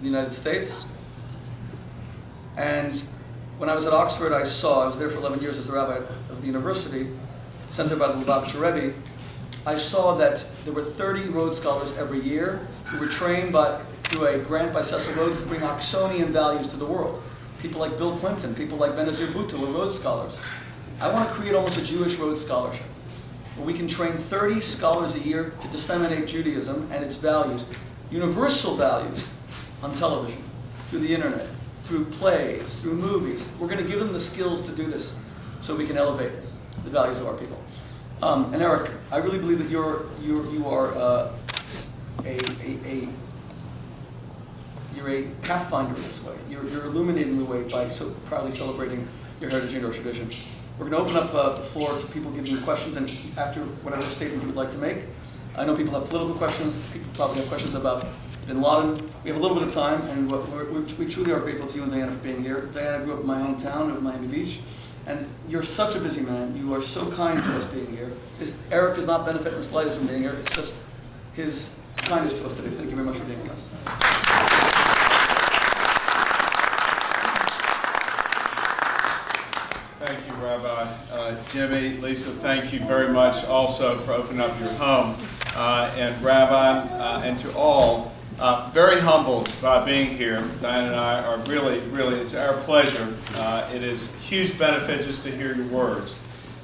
the United States. And when I was at Oxford, I was there for 11 years as the rabbi of the university, sent there by the Lubavitcher Rebbe. I saw that there were 30 Rhodes Scholars every year who were trained through a grant by Cecil Rhodes to bring Oxonian values to the world. People like Bill Clinton, people like Benazir Bhutto were Rhodes Scholars. I want to create almost a Jewish Rhodes Scholarship, where we can train 30 scholars a year to disseminate Judaism and its values, universal values, on television, through the internet, through plays, through movies. We're going to give them the skills to do this so we can elevate the values of our people. And Eric, I really believe that you are you're a pathfinder in this way. You're illuminating the way by so proudly celebrating your heritage and your tradition. We're going to open up the floor to people giving you questions, and after whatever statement you would like to make. I know people have political questions. People probably have questions about bin Laden. We have a little bit of time, and we truly are grateful to you and Diana for being here. Diana grew up in my hometown of Miami Beach, and you're such a busy man. You are so kind to us being here. Eric does not benefit in the slightest from being here. It's just his kindness to us today. Thank you very much for being with us. Thank you, Rabbi. Jimmy, Lisa, thank you very much also for opening up your home. And Rabbi, and to all, very humbled by being here. Diane and I are really, it's our pleasure. It is a huge benefit just to hear your words.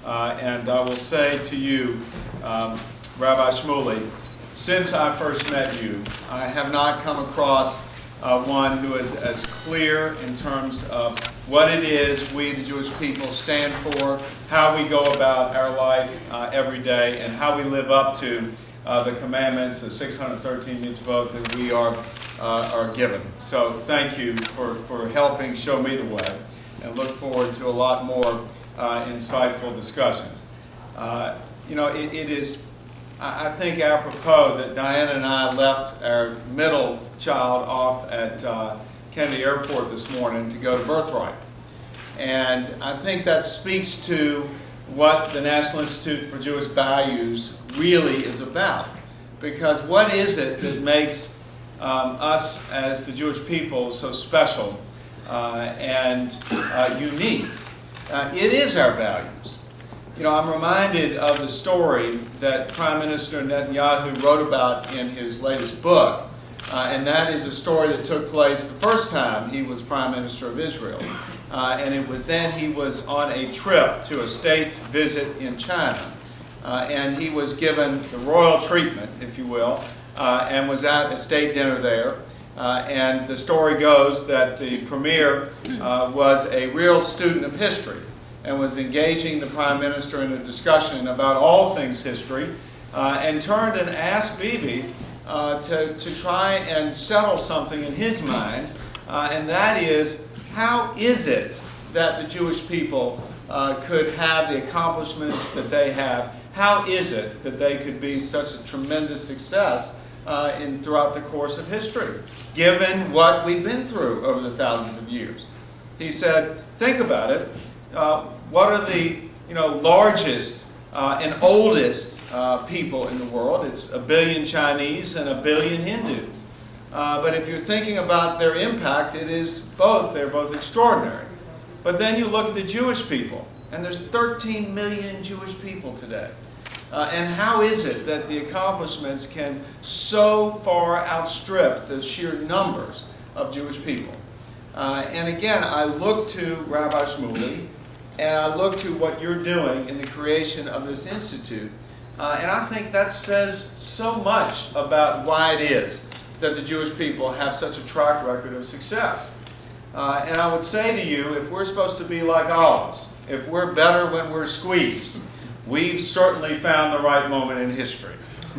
And I will say to you, Rabbi Shmuley, since I first met you, I have not come across one who is as clear in terms of what it is we, the Jewish people, stand for, how we go about our life every day, and how we live up to the commandments, the 613 mitzvot that we are given. So thank you for helping show me the way, and look forward to a lot more insightful discussions. It is, I think, apropos that Diana and I left our middle child off at Kennedy Airport this morning to go to Birthright. And I think that speaks to what the National Institute for Jewish Values really is about. Because what is it that makes us as the Jewish people so special and unique? It is our values. I'm reminded of the story that Prime Minister Netanyahu wrote about in his latest book. And that is a story that took place the first time he was Prime Minister of Israel. And it was then he was on a trip to a state visit in China. And he was given the royal treatment, if you will, and was at a state dinner there. And the story goes that the premier was a real student of history and was engaging the Prime Minister in a discussion about all things history, and turned and asked Bibi to try and settle something in his mind, and that is, how is it that the Jewish people could have the accomplishments that they have? How is it that they could be such a tremendous success throughout the course of history, given what we've been through over the thousands of years? He said, think about it. What are the largest and oldest people in the world? It's 1 billion Chinese and 1 billion Hindus. But if you're thinking about their impact, it is both. They're both extraordinary. But then you look at the Jewish people, and there's 13 million Jewish people today. And how is it that the accomplishments can so far outstrip the sheer numbers of Jewish people? And again, I look to Rabbi Shmuley, and I look to what you're doing in the creation of this institute, and I think that says so much about why it is that the Jewish people have such a track record of success. And I would say to you, if we're supposed to be like olives, if we're better when we're squeezed, we've certainly found the right moment in history.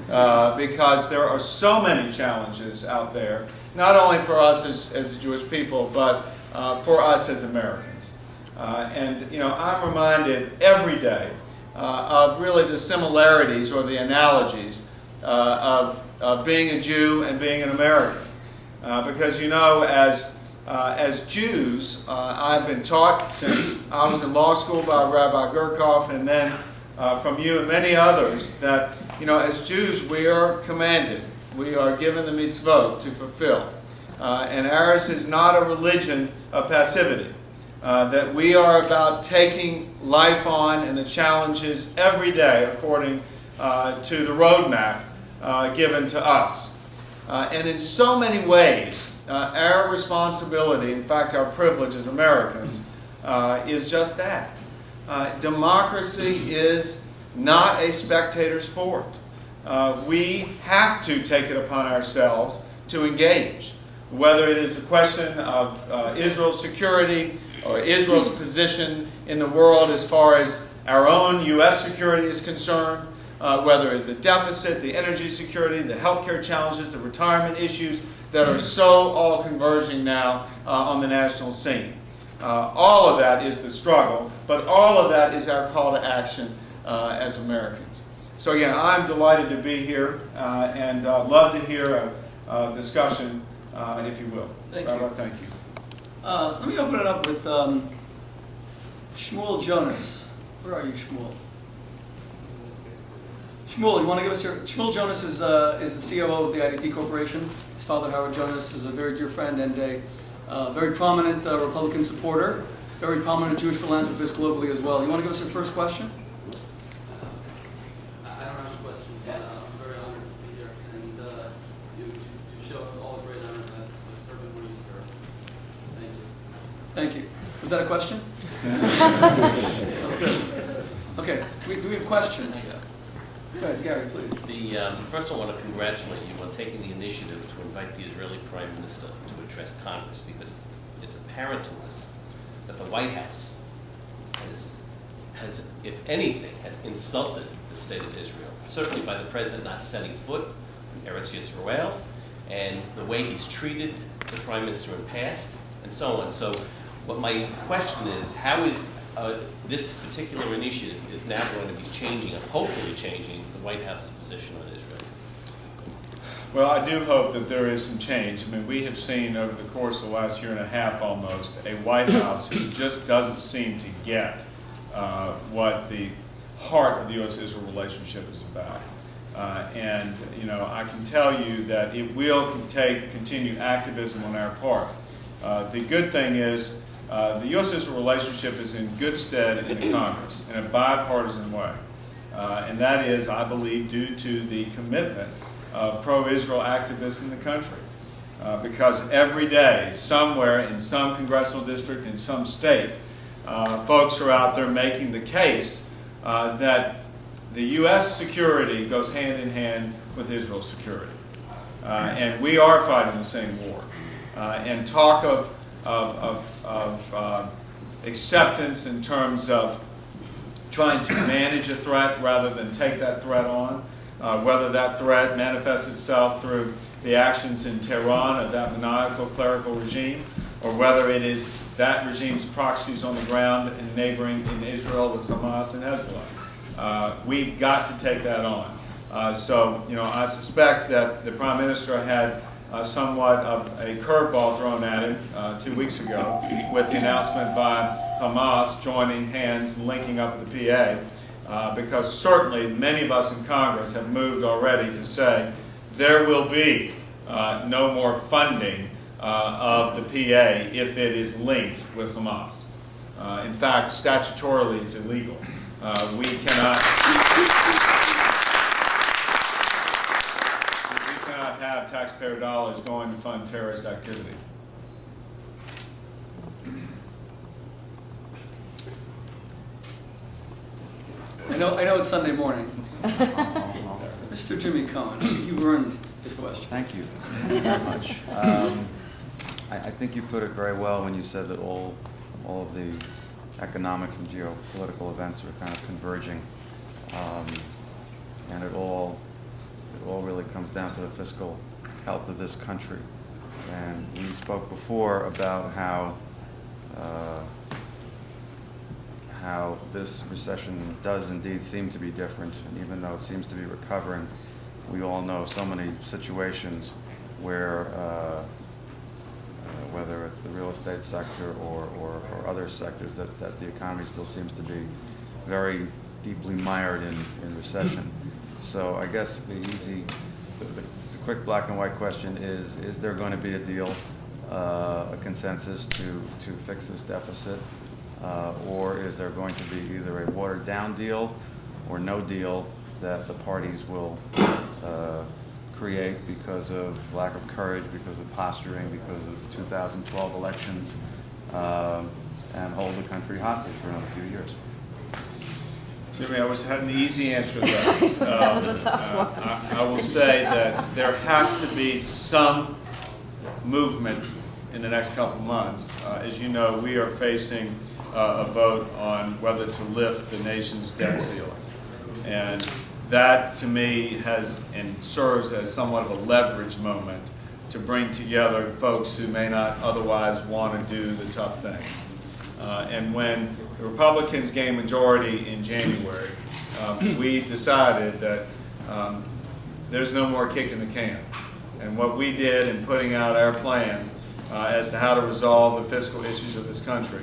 Because there are so many challenges out there, not only for us as the Jewish people, but for us as Americans. And I'm reminded every day of really the similarities or the analogies of being a Jew and being an American. Because as Jews, I've been taught since I was in law school by Rabbi Gurkov, and then from you and many others, that as Jews we are commanded, we are given the mitzvot to fulfill. And ours is not a religion of passivity. That we are about taking life on and the challenges every day according to the roadmap given to us. And in so many ways, our responsibility, in fact our privilege as Americans, is just that. Democracy is not a spectator sport. We have to take it upon ourselves to engage, whether it is a question of Israel's security or Israel's position in the world as far as our own U.S. security is concerned, whether it's the deficit, the energy security, the healthcare challenges, the retirement issues that are so all converging now on the national scene. All of that is the struggle, but all of that is our call to action as Americans. So again, I'm delighted to be here and love to hear a discussion, if you will. Thank Rabbi, you. thank you. Let me open it up with Shmuel Jonas. Where are you, Shmuel? Shmuel, you want to give us your... Shmuel Jonas is the COO of the IDT Corporation. His father, Howard Jonas, is a very dear friend and a very prominent Republican supporter, very prominent Jewish philanthropist globally as well. You want to give us your first question? I don't have a question. I'm very honored to be here, and you show us all a great honor of serving where you serve. Thank you. Thank you. Was that a question? That's good. Okay, do we have questions? Go ahead, Gary, please. First, I want to congratulate you on taking the initiative to invite the Israeli Prime Minister to address Congress, because it's apparent to us that the White House has, if anything, has insulted the state of Israel, certainly by the president not setting foot in Eretz Yisrael, and the way he's treated the Prime Minister in past, and so on. So what my question is, how is this particular initiative is now going to be changing, and hopefully changing, the White House's position on Israel? Well, I do hope that there is some change. I mean, we have seen over the course of the last year and a half almost a White House who just doesn't seem to get what the heart of the U.S.-Israel relationship is about. And, you know, I can tell you that it will take continued activism on our part. The good thing is the U.S.-Israel relationship is in good stead in the Congress in a bipartisan way. And that is, I believe, due to the commitment of pro-Israel activists in the country. Because every day, somewhere in some congressional district, in some state, folks are out there making the case that the U.S. security goes hand in hand with Israel's security. And we are fighting the same war. And talk of acceptance in terms of trying to manage a threat rather than take that threat on, whether that threat manifests itself through the actions in Tehran of that maniacal clerical regime, or whether it is that regime's proxies on the ground in neighboring in Israel with Hamas and Hezbollah. We've got to take that on. So, you know, I suspect that the Prime Minister had somewhat of a curveball thrown at him 2 weeks ago with the announcement by Hamas joining hands, linking up with the PA, because certainly many of us in Congress have moved already to say there will be no more funding of the PA if it is linked with Hamas. In fact, statutorily it's illegal. We cannot have taxpayer dollars going to fund terrorist activity. I know it's Sunday morning. Mr. Jimmy Cohen, I think you've earned his question. Thank you very much. I think you put it very well when you said that all of the economics and geopolitical events are kind of converging, and it all really comes down to the fiscal health of this country. And we spoke before about how this recession does indeed seem to be different, and even though it seems to be recovering, we all know so many situations where whether it's the real estate sector or other sectors, that the economy still seems to be very deeply mired in recession. So I guess the quick black and white question is there going to be a deal, a consensus to fix this deficit? Or is there going to be either a watered down deal or no deal that the parties will create because of lack of courage, because of posturing, because of 2012 elections, and hold the country hostage for another few years? Jimmy, I had an easy answer to that. That was a tough one. I will say that there has to be some movement in the next couple months. As you know, we are facing a vote on whether to lift the nation's debt ceiling. And that, to me, has and serves as somewhat of a leverage moment to bring together folks who may not otherwise want to do the tough things. And when the Republicans gained majority in January, we decided that there's no more kick in the can. And what we did in putting out our plan as to how to resolve the fiscal issues of this country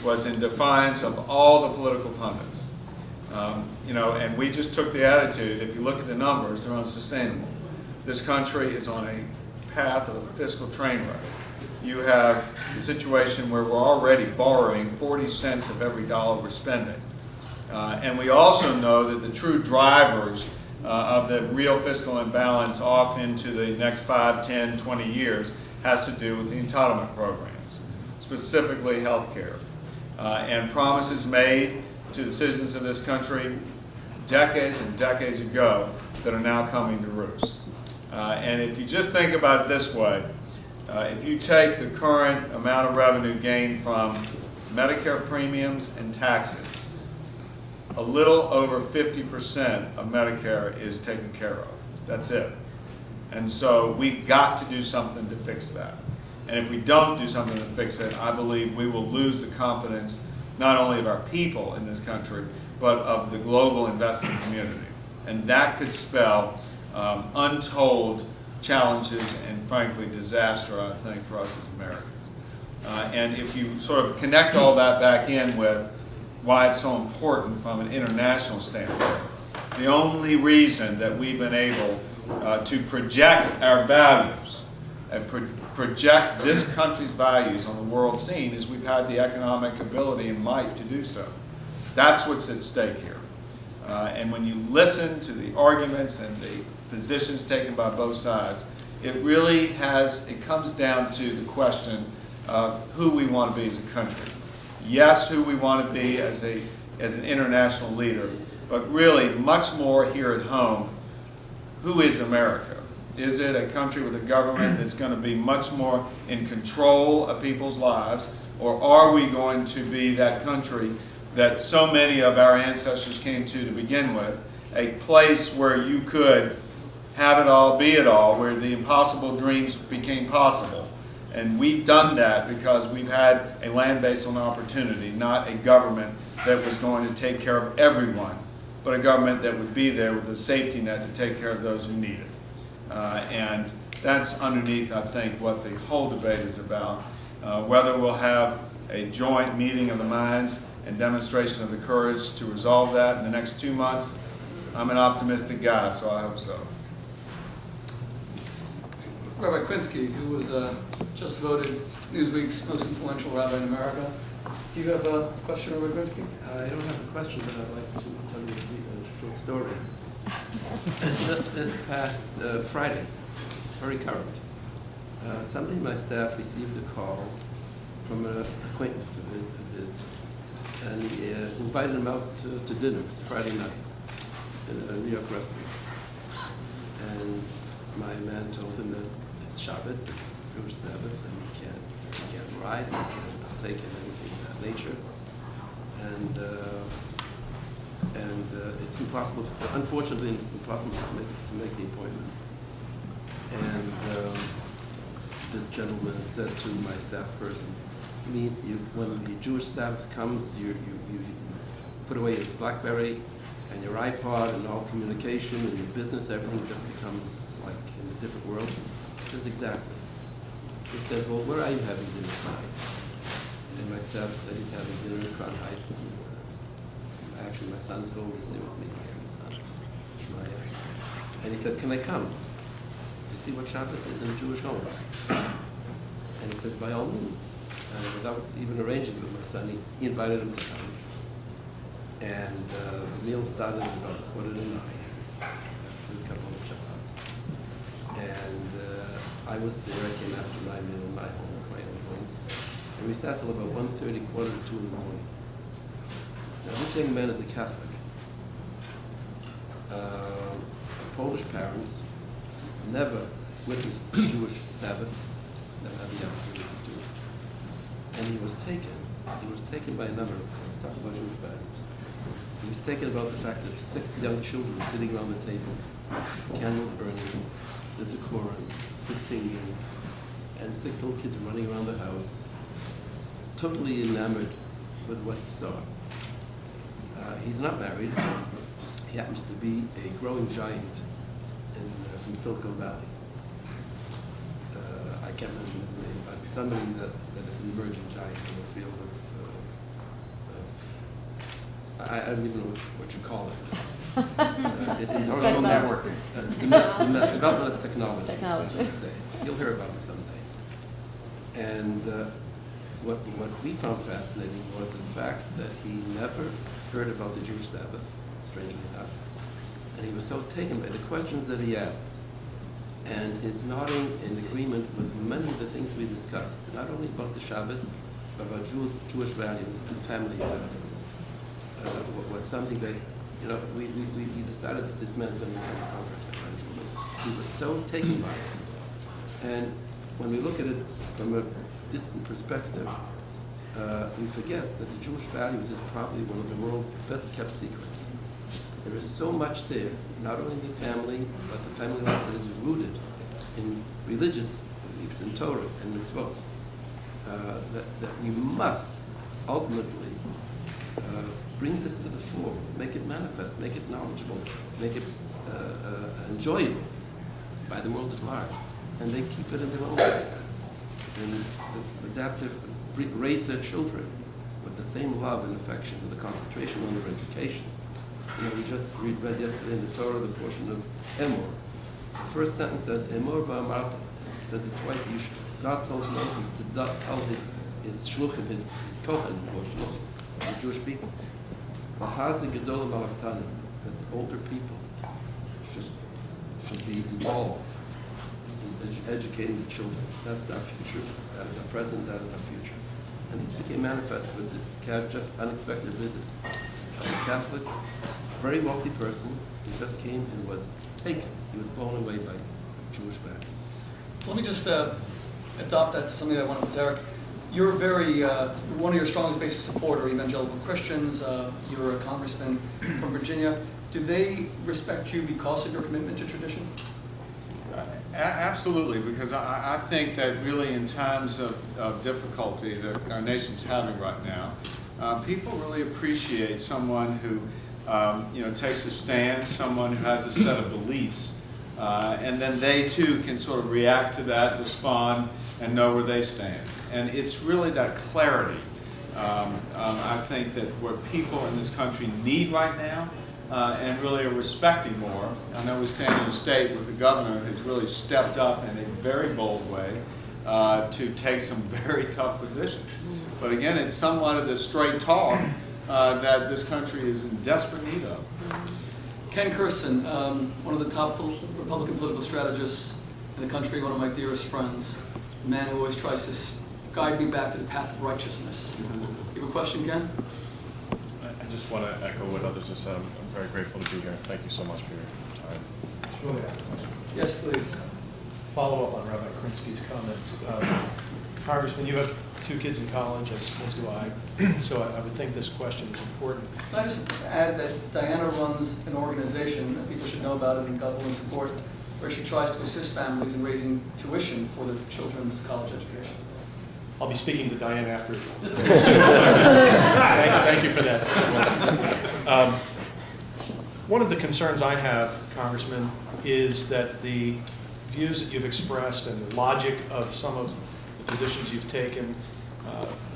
was in defiance of all the political pundits. And we just took the attitude, if you look at the numbers, they're unsustainable. This country is on a path of a fiscal train wreck. You have the situation where we're already borrowing 40 cents of every dollar we're spending. And we also know that the true drivers of the real fiscal imbalance off into the next 5, 10, 20 years has to do with the entitlement programs, specifically health care. And promises made to the citizens of this country decades and decades ago that are now coming to roost. And if you just think about it this way, if you take the current amount of revenue gained from Medicare premiums and taxes, a little over 50% of Medicare is taken care of. That's it. And so we've got to do something to fix that. And if we don't do something to fix it, I believe we will lose the confidence not only of our people in this country, but of the global investing community. And that could spell untold challenges and, frankly, disaster, I think, for us as Americans. And if you sort of connect all that back in with why it's so important from an international standpoint, the only reason that we've been able to project our values and project this country's values on the world scene is we've had the economic ability and might to do so. That's what's at stake here. And when you listen to the arguments and the positions taken by both sides, it really comes down to the question of who we want to be as a country. Yes, who we want to be as an international leader, but really much more here at home, who is America? Is it a country with a government that's going to be much more in control of people's lives, or are we going to be that country that so many of our ancestors came to begin with, a place where you could have it all, be it all, where the impossible dreams became possible? And we've done that because we've had a land based on opportunity, not a government that was going to take care of everyone, but a government that would be there with a safety net to take care of those who need it. And that's underneath, I think, what the whole debate is about. Whether we'll have a joint meeting of the minds and demonstration of the courage to resolve that in the next 2 months, I'm an optimistic guy, so I hope so. Rabbi Krinsky, who was just voted Newsweek's most influential rabbi in America. Do you have a question, Rabbi Krinsky? I don't have a question, but I'd like to tell you a short story. Just this past Friday, very current, somebody in my staff received a call from an acquaintance of his, and he invited him out to dinner. It's Friday night in a New York restaurant. And my man told him that it's Shabbos, it's Jewish Sabbath, and he can't ride, he can't partake in anything of that nature. And it's impossible, unfortunately, impossible to make the appointment. And the gentleman said to my staff person, when the Jewish Sabbath comes, you put away your BlackBerry and your iPod and all communication and your business, everything just becomes like in a different world. He says, exactly. He said, well, where are you having dinner tonight? And my staff said he's having dinner in Crown Heights. Actually, my son's home, he's there with me, my son. And he says, can I come? to see what Shabbos is in a Jewish home. And he said, by all means. And without even arranging with my son, he invited him to come. And the meal started at about 8:45, after a couple of Shabbat. And I was there. I came after my meal in my home, my own home. And we sat till about 1:30, 1:45 in the morning. Now, this young man is a Catholic. Polish parents, never witnessed the Jewish Sabbath, never had the opportunity to do it. And he was taken by a number of things, talking about Jewish values. He was taken about the fact that 6 young children were sitting around the table, candles burning, the decorum, the singing, and 6 little kids running around the house, totally enamored with what he saw. He's not married. He happens to be a growing giant from Silicon Valley. I can't mention his name, but somebody that is an emerging giant in the field of I don't even know what you call it. Social networking. Development of technology. Say. You'll hear about him someday. And what we found fascinating was the fact that he never heard about the Jewish Sabbath, strangely enough, and he was so taken by the questions that he asked and his nodding in agreement with many of the things we discussed, not only about the Shabbos, but about Jewish values and family values, was something that, we decided that this man is going to become a convert eventually. He was so taken by it. And when we look at it from a distant perspective, we forget that the Jewish values is probably one of the world's best kept secrets. There is so much there, not only the family, but the family life that is rooted in religious beliefs, in Torah and mitzvot, that we must ultimately bring this to the fore, make it manifest, make it knowledgeable, make it enjoyable by the world at large. And they keep it in their own way. And raise their children with the same love and affection, with the concentration on their education. We just read yesterday in the Torah the portion of Emor. The first sentence says, Emor ba'amarta. It says it twice. God told Moses to tell his shluchim, his kohen, the Jewish people, V'hazi gedolah malachtanim, that the older people should be involved in educating the children. That's our future. That is our present. That is our future. And this became manifest with this just unexpected visit of a Catholic, very wealthy person who just came and was taken. He was blown away by Jewish values. Let me just adopt that to something I wanted to Derek. You're one of your strongest bases of support are evangelical Christians. You're a congressman from Virginia. Do they respect you because of your commitment to tradition? Absolutely, because I think that really in times of difficulty that our nation's having right now, people really appreciate someone who takes a stand, someone who has a set of beliefs, and then they too can sort of react to that, respond, and know where they stand. And it's really that clarity, I think, that what people in this country need right now, and really are respecting more. I know we stand in a state with a governor who's really stepped up in a very bold way to take some very tough positions. But again, it's somewhat of the straight talk that this country is in desperate need of. Ken Kurson, one of the top Republican political strategists in the country, one of my dearest friends, the man who always tries to guide me back to the path of righteousness. You have a question, Ken? I just want to echo what others have said. I'm very grateful to be here. Thank you so much for your time. Yes, please. Follow up on Rabbi Krinsky's comments. Congressman, you have 2 kids in college, as do I, so I would think this question is important. Can I just add that Diana runs an organization that people should know about it and God will support, where she tries to assist families in raising tuition for their children's college education. I'll be speaking to Diane after. Thank you for that. One of the concerns I have, Congressman, is that the views that you've expressed and the logic of some of the positions you've taken,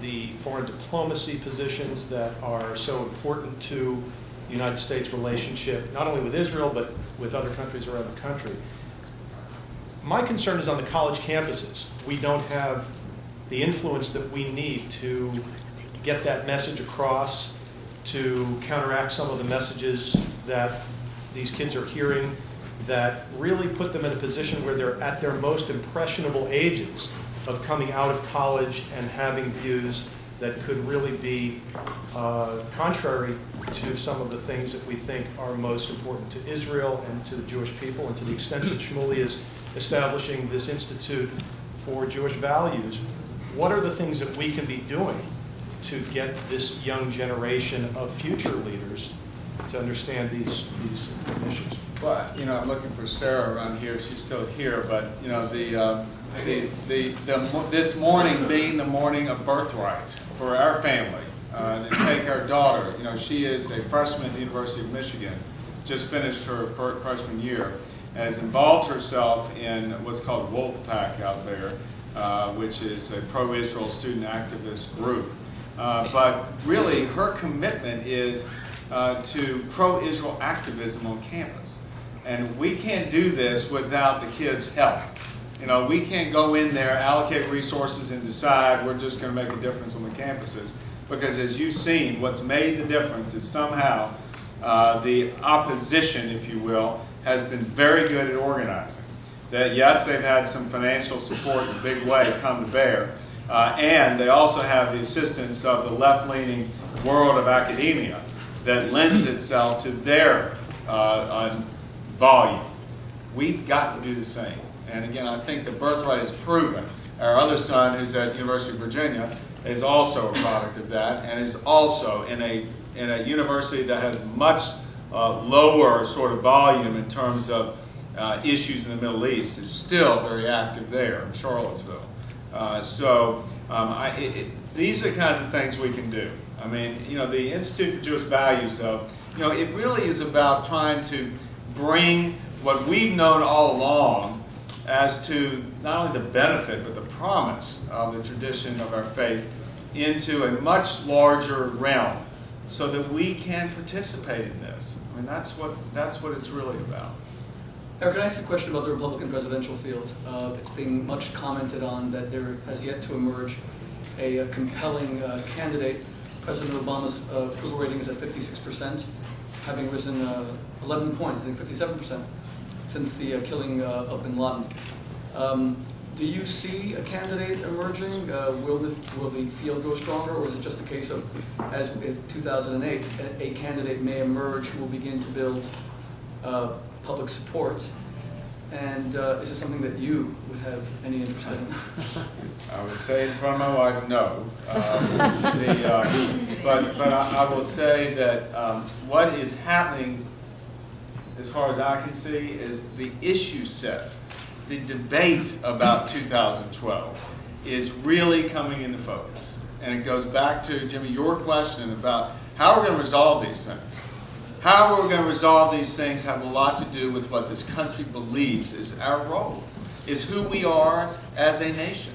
the foreign diplomacy positions that are so important to the United States relationship, not only with Israel, but with other countries around the country. My concern is on the college campuses. We don't have the influence that we need to get that message across, to counteract some of the messages that these kids are hearing that really put them in a position where they're at their most impressionable ages of coming out of college and having views that could really be contrary to some of the things that we think are most important to Israel and to the Jewish people, and to the extent that Shmuley is establishing this institute for Jewish values. What are the things that we can be doing to get this young generation of future leaders to understand these important issues? Well, I'm looking for Sarah around here. She's still here, but this morning being the morning of birthright for our family, to take our daughter. She is a freshman at the University of Michigan, just finished her freshman year, has involved herself in what's called Wolfpack out there, which is a pro-Israel student activist group. But really, her commitment is to pro-Israel activism on campus. And we can't do this without the kids' help. We can't go in there, allocate resources, and decide we're just going to make a difference on the campuses. Because as you've seen, what's made the difference is somehow the opposition, if you will, has been very good at organizing. That yes, they've had some financial support in a big way come to bear, and they also have the assistance of the left-leaning world of academia that lends itself to their volume. We've got to do the same. And again, I think the birthright is proven. Our other son, who's at University of Virginia, is also a product of that, and is also in a university that has much lower sort of volume in terms of issues in the Middle East, is still very active there in Charlottesville. These are the kinds of things we can do. The Institute for Jewish Values, though, it really is about trying to bring what we've known all along as to not only the benefit but the promise of the tradition of our faith into a much larger realm so that we can participate in this. That's what it's really about. Eric, can I ask a question about the Republican presidential field? It's being much commented on that there has yet to emerge a compelling candidate. President Obama's approval rating is at 56%, having risen 11 points, I think 57%, since the killing of bin Laden. Do you see a candidate emerging? Will the field go stronger, or is it just a case of, as in 2008, a candidate may emerge who will begin to build public support? And is this something that you would have any interest in? I would say in front of my wife, no. But I will say that what is happening, as far as I can see, is the issue set. The debate about 2012 is really coming into focus. And it goes back to, Jimmy, your question about how we're going to resolve these things. How we're going to resolve these things have a lot to do with what this country believes is our role, is who we are as a nation.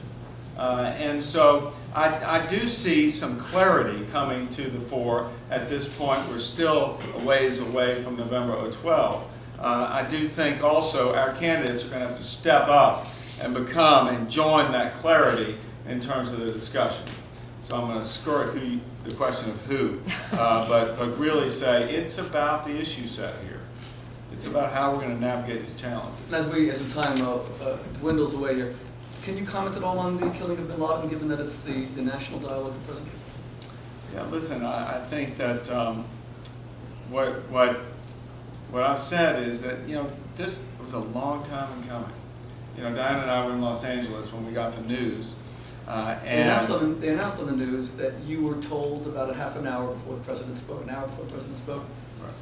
And so I do see some clarity coming to the fore at this point. We're still a ways away from November 2012. I do think also our candidates are going to have to step up and become and join that clarity in terms of the discussion. So I'm going to skirt the question of who, but really say it's about the issue set here. It's about how we're going to navigate these challenges. As the time dwindles away here, can you comment at all on the killing of bin Laden, given that it's the national dialogue at present? Yeah, listen, I think that what I've said is that, this was a long time in coming. Diana and I were in Los Angeles when we got the news. They announced on the news that you were told about a half an hour before the president spoke, an hour before the president spoke. Right.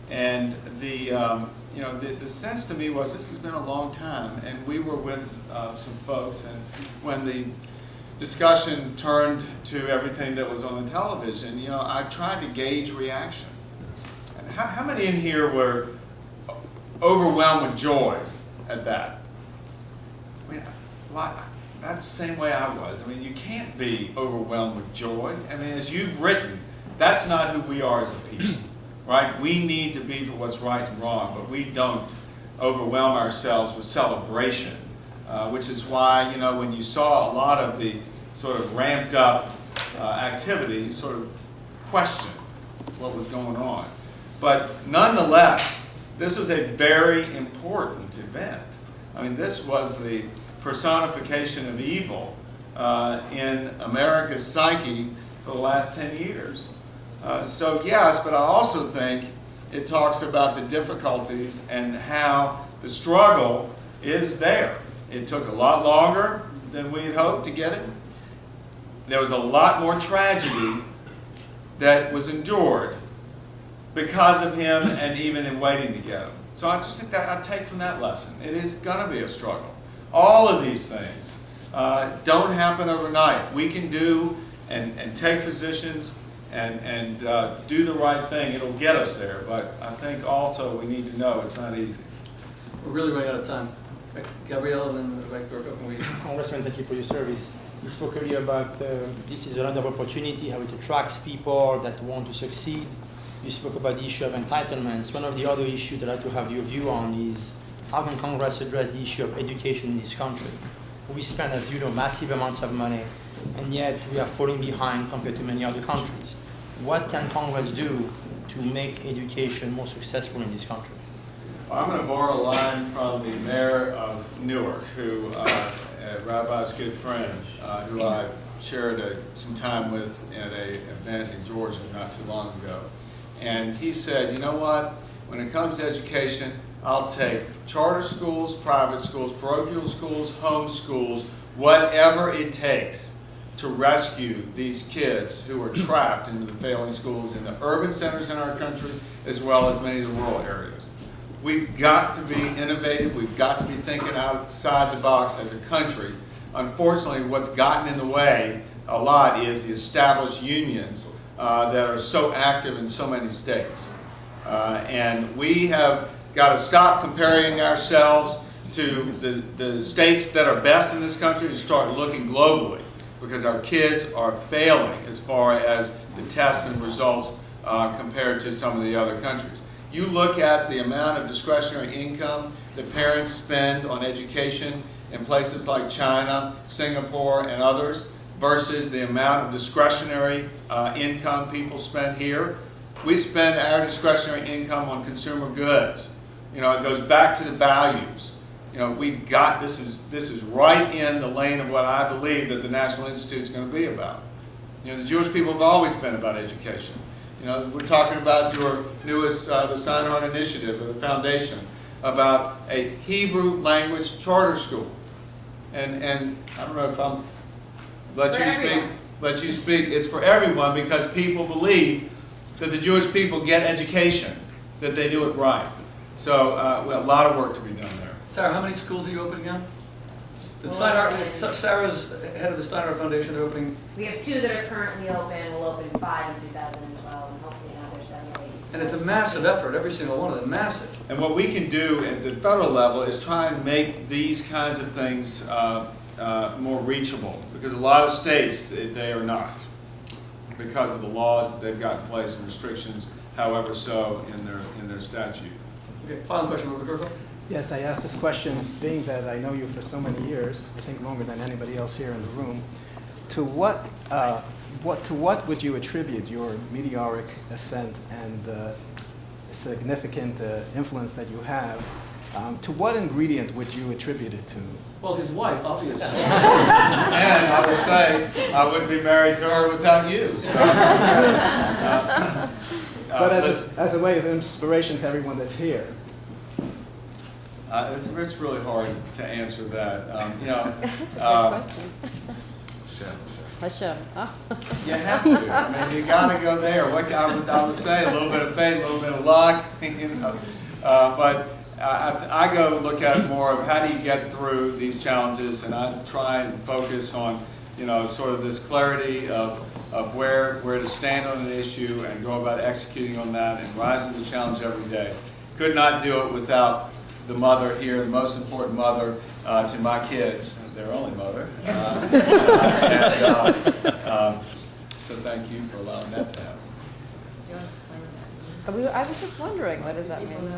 And the sense to me was this has been a long time, and we were with some folks, and when the discussion turned to everything that was on the television, I tried to gauge reaction. And how many in here were overwhelmed with joy at that? That's the same way I was. You can't be overwhelmed with joy. As you've written, that's not who we are as a people, right? We need to be for what's right and wrong, but we don't overwhelm ourselves with celebration, which is why, you know, when you saw a lot of the sort of ramped up activity, you sort of questioned what was going on. But nonetheless, this was a very important event. I mean, this was the personification of evil in America's psyche for the last 10 years. So yes, but I also think it talks about the difficulties and how the struggle is there. It took a lot longer than we had hoped to get it. There was a lot more tragedy that was endured because of him and even in waiting to get him. So I just think that I take from that lesson. It is going to be a struggle. All of these things don't happen overnight. We can do and take positions and do the right thing. It'll get us there. But I think also we need to know it's not easy. We're really running out of time. Gabrielle, and then Mike Burkoff, and we. Congressman, thank you for your service. You spoke earlier about this is a land of opportunity, how it attracts people that want to succeed. You spoke about the issue of entitlements. One of the other issues that I'd like to have your view on is how can Congress address the issue of education in this country? We spend, as you know, massive amounts of money, and yet we are falling behind compared to many other countries. What can Congress do to make education more successful in this country? Well, I'm going to borrow a line from the mayor of Newark, who Rabbi's good friend, who I shared some time with at an event in Georgia not too long ago. And he said, you know what, when it comes to education, I'll take charter schools, private schools, parochial schools, home schools, whatever it takes to rescue these kids who are trapped into the failing schools in the urban centers in our country, as well as many of the rural areas. We've got to be innovative. We've got to be thinking outside the box as a country. Unfortunately, what's gotten in the way a lot is the established unions that are so active in so many states. And we have got to stop comparing ourselves to the states that are best in this country and start looking globally, because our kids are failing as far as the tests and results compared to some of the other countries. You look at the amount of discretionary income that parents spend on education in places like China, Singapore, and others, versus the amount of discretionary income people spend here. We spend our discretionary income on consumer goods. You know, it goes back to the values. You know, we've got, this is right in the lane of what I believe that the National Institute is going to be about. You know, the Jewish people have always been about education. You know, we're talking about your newest, the Steinhardt Initiative, or the foundation, about a Hebrew language charter school. And I don't know if I'm, let you speak, it's for everyone, because people believe that the Jewish people get education, that they do it right. So a lot of work to be done there. Sarah, how many schools are you opening again? The Steinhardt, Sarah's head of the Steinhardt Foundation, they're opening. We have 2 that are currently open. We'll open 5 in 2012, and hopefully another 7 or 8. And it's a massive effort, every single one of them, massive. And what we can do at the federal level is try and make these kinds of things more reachable, because a lot of states, they are not, because of the laws that they've got in place and restrictions, however so, in their statute. Okay, final question, Rabbi Burkoff. Yes, I asked this question, being that I know you for so many years, I think longer than anybody else here in the room. To what would you attribute your meteoric ascent and the significant influence that you have? To what ingredient would you attribute it to? Well, his wife, obviously. And I will say, I wouldn't be married to her without you. So, but as a way, as an inspiration to everyone that's here. It's really hard to answer that. You know, you have to. I mean, you got to go there. What I would say, a little bit of faith, a little bit of luck. You know, but I go look at it more of how do you get through these challenges, and I try and focus on, you know, sort of this clarity of where to stand on an issue and go about executing on that and rising to the challenge every day. Could not do it without the mother here, the most important mother to my kids, their only mother. So thank you for allowing that to happen. I was just wondering, what does that mean?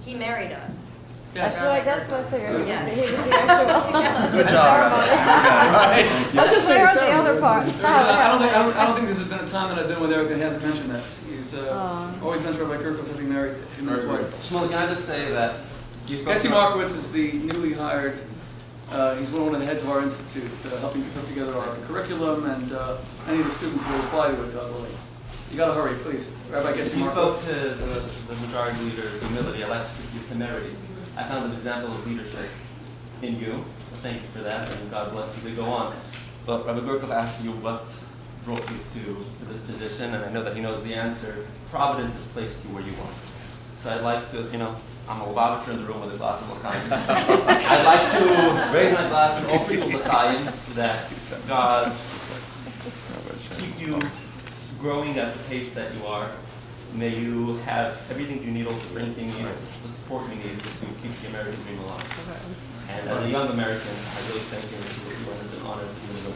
He married us. Yes. Rabbi That's what I figured. Yes. He was the actual Good job, Rabbi. ceremony. Right. I just heard the other part. I don't think there's been a time that I've been with Eric that he hasn't mentioned that. He's always mentioned Rabbi Kirkos having married him and his wife. Shmuley, can I just say that you spoke Betsy about- Markowitz is the newly hired, he's one of the heads of our institute, helping to put together our curriculum and any of the students who will apply to it, God willing. You gotta hurry, please. Rabbi Betsy You spoke Markowitz. to the majority leader's humility. I like to see your temerity. I found an example of leadership in you. So thank you for that, and God bless you. We go on. But Rabbi Gurkov asked you what brought you to this position, and I know that he knows the answer. Providence has placed you where you are. So I'd like to, I'm a Lubavitcher in the room with a glass of l'chaim. I'd like to raise my glass and offer you l'chaim that God keep you growing at the pace that you are. May you have everything you need, all the strength you need, the support you need to keep the American dream alive. And as a young American, I really thank you. It's an honor to be in the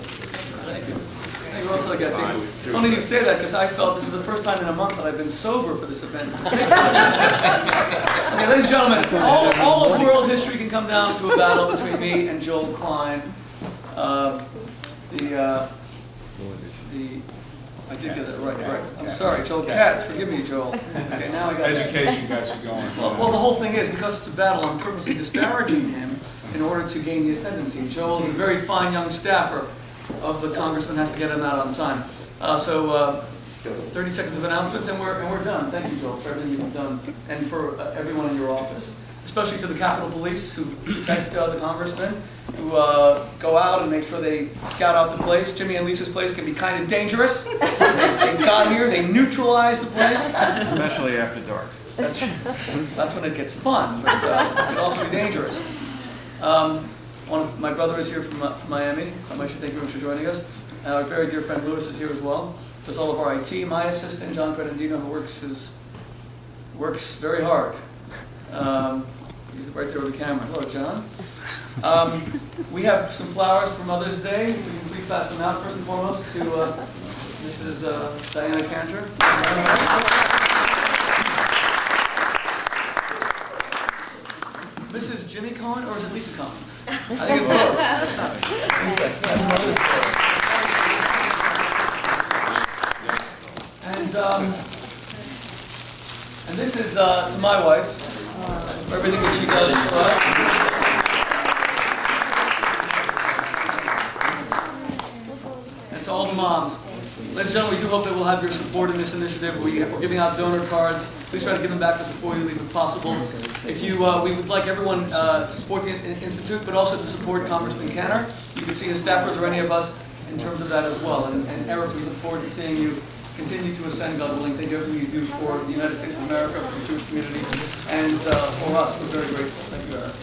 Thank you. Thank you also, Betsy. It's funny you say that because I felt this is the first time in a month that I've been sober for this event. Okay, ladies and gentlemen, all of world history can come down to a battle between me and Joel Klein. I did get that right, correct. I'm sorry, Joel Katz. Forgive me, Joel. Okay, now I got it. Education got you going. Well, the whole thing is, because it's a battle, I'm purposely disparaging him in order to gain the ascendancy. Joel is a very fine young staffer of the congressman, has to get him out on time. 30 seconds of announcements, and we're done. Thank you, Joel, for everything you've done, and for everyone in your office. Especially to the Capitol Police, who protect the congressman, who go out and make sure they scout out the place. Jimmy and Lisa's place can be kind of dangerous. They got here, they neutralized the place. Especially after dark. That's when it gets fun, but it can also be dangerous. One of my brother is here from Miami. I should thank you very much for joining us. Our very dear friend Lewis is here as well. Does all of our IT. My assistant, John Credendino, who works very hard. He's right there with the camera. Hello, John. We have some flowers for Mother's Day. If we can please pass them out first and foremost to Mrs. Diana Cantor. Mrs. Jimmy Cohen, or is it Lisa Cohen? I think it's both. Lisa. And this is to my wife, for everything that she does for us. And to all the moms. Ladies and gentlemen, we do hope that we'll have your support in this initiative. We're giving out donor cards. Please try to give them back to us before you leave if possible. If you, we would like everyone to support the Institute, but also to support Congressman Cantor. You can see his staffers or any of us in terms of that as well. And Eric, we look forward to seeing you continue to ascend, God willing. Thank you for everything you do for the United States of America, for the Jewish community, and for us. We're very grateful. Thank you, Eric.